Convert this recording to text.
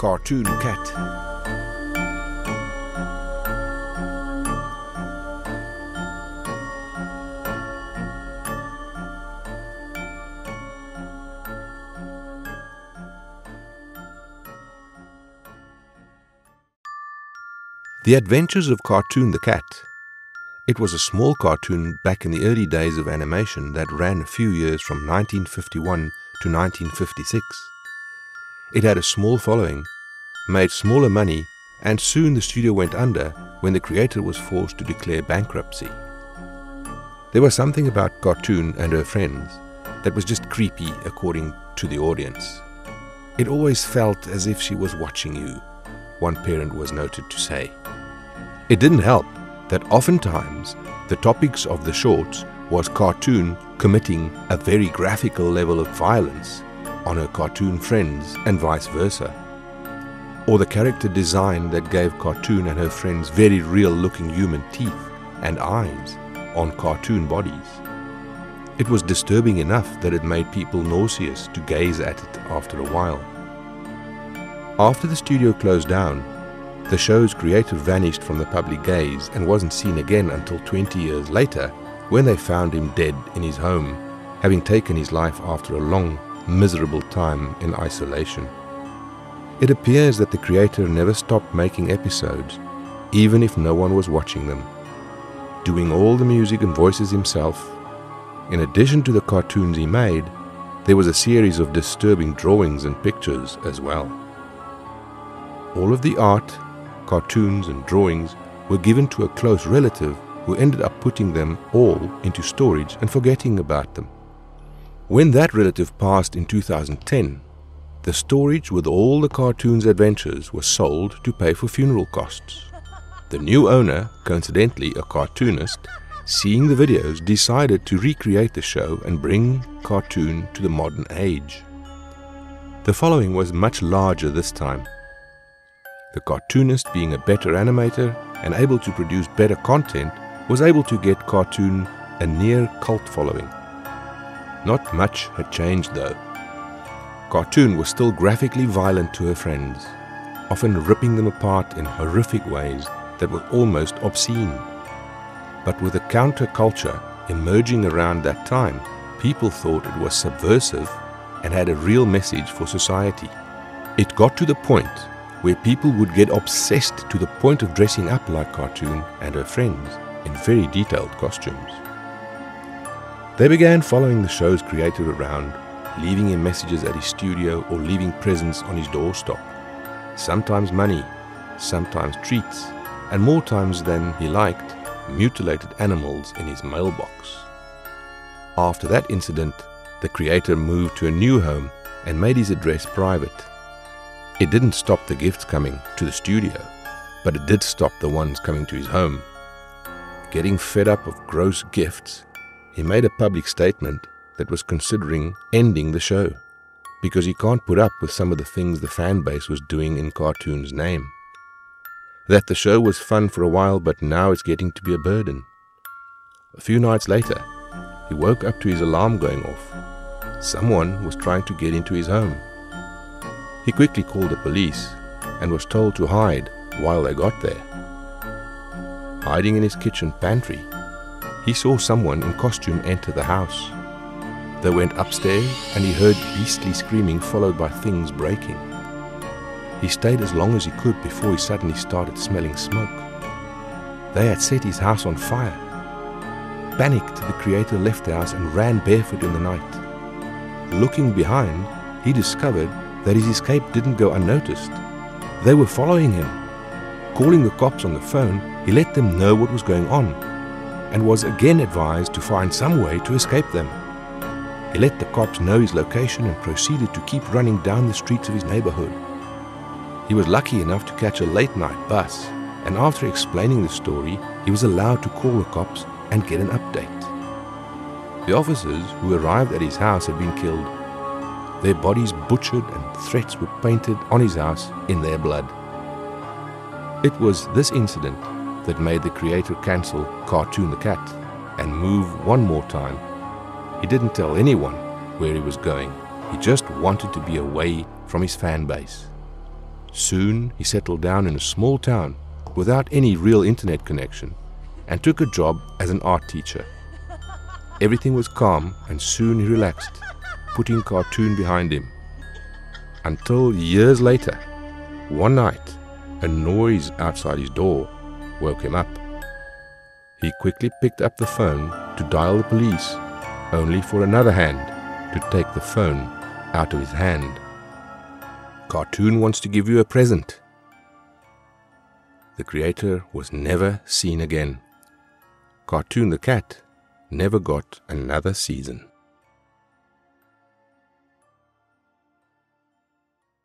Cartoon Cat. The Adventures of Cartoon the Cat. It was a small cartoon back in the early days of animation that ran a few years from 1951 to 1956. It had a small following, made smaller money, and soon the studio went under when the creator was forced to declare bankruptcy. There was something about Cartoon and her friends that was just creepy according to the audience. It always felt as if she was watching you, one parent was noted to say. It didn't help that oftentimes the topics of the shorts was Cartoon committing a very graphical level of violence on her cartoon friends and vice versa, or the character design that gave Cartoon and her friends very real-looking human teeth and eyes on cartoon bodies. It was disturbing enough that it made people nauseous to gaze at it after a while. After the studio closed down, the show's creator vanished from the public gaze and wasn't seen again until 20 years later, when they found him dead in his home, having taken his life after a long, miserable time in isolation. It appears that the creator never stopped making episodes, even if no one was watching them, doing all the music and voices himself. In addition to the cartoons he made, there was a series of disturbing drawings and pictures as well. All of the art, cartoons and drawings were given to a close relative who ended up putting them all into storage and forgetting about them. When that relative passed in 2010, the storage with all the cartoon's adventures was sold to pay for funeral costs. The new owner, coincidentally a cartoonist, seeing the videos, decided to recreate the show and bring Cartoon to the modern age. The following was much larger this time. The cartoonist, being a better animator and able to produce better content, was able to get Cartoon a near cult following. Not much had changed though. Cartoon was still graphically violent to her friends, often ripping them apart in horrific ways that were almost obscene. But with a counterculture emerging around that time, people thought it was subversive and had a real message for society. It got to the point where people would get obsessed to the point of dressing up like Cartoon and her friends in very detailed costumes. They began following the show's creator around, leaving him messages at his studio or leaving presents on his doorstep. Sometimes money, sometimes treats, and more times than he liked, mutilated animals in his mailbox. After that incident, the creator moved to a new home and made his address private. It didn't stop the gifts coming to the studio, but it did stop the ones coming to his home. Getting fed up of gross gifts, he made a public statement that was considering ending the show, because he can't put up with some of the things the fan base was doing in Cartoon's name. That the show was fun for a while, but now it's getting to be a burden. A few nights later, he woke up to his alarm going off. Someone was trying to get into his home. He quickly called the police and was told to hide while they got there. Hiding in his kitchen pantry, he saw someone in costume enter the house. They went upstairs and he heard beastly screaming followed by things breaking. He stayed as long as he could before he suddenly started smelling smoke. They had set his house on fire. Panicked, the creator left the house and ran barefoot in the night. Looking behind, he discovered that his escape didn't go unnoticed. They were following him. Calling the cops on the phone, he let them know what was going on and was again advised to find some way to escape them. He let the cops know his location and proceeded to keep running down the streets of his neighborhood. He was lucky enough to catch a late-night bus, and after explaining the story, he was allowed to call the cops and get an update. The officers who arrived at his house had been killed. Their bodies butchered and threats were painted on his house in their blood. It was this incident that made the creator cancel Cartoon the Cat and move one more time. He didn't tell anyone where he was going. He just wanted to be away from his fan base. Soon he settled down in a small town without any real internet connection and took a job as an art teacher. Everything was calm and soon he relaxed, putting cartoon behind him. Until years later, one night, a noise outside his door woke him up. He quickly picked up the phone to dial the police, only for another hand to take the phone out of his hand. Cartoon wants to give you a present. The creator was never seen again. Cartoon the cat never got another season.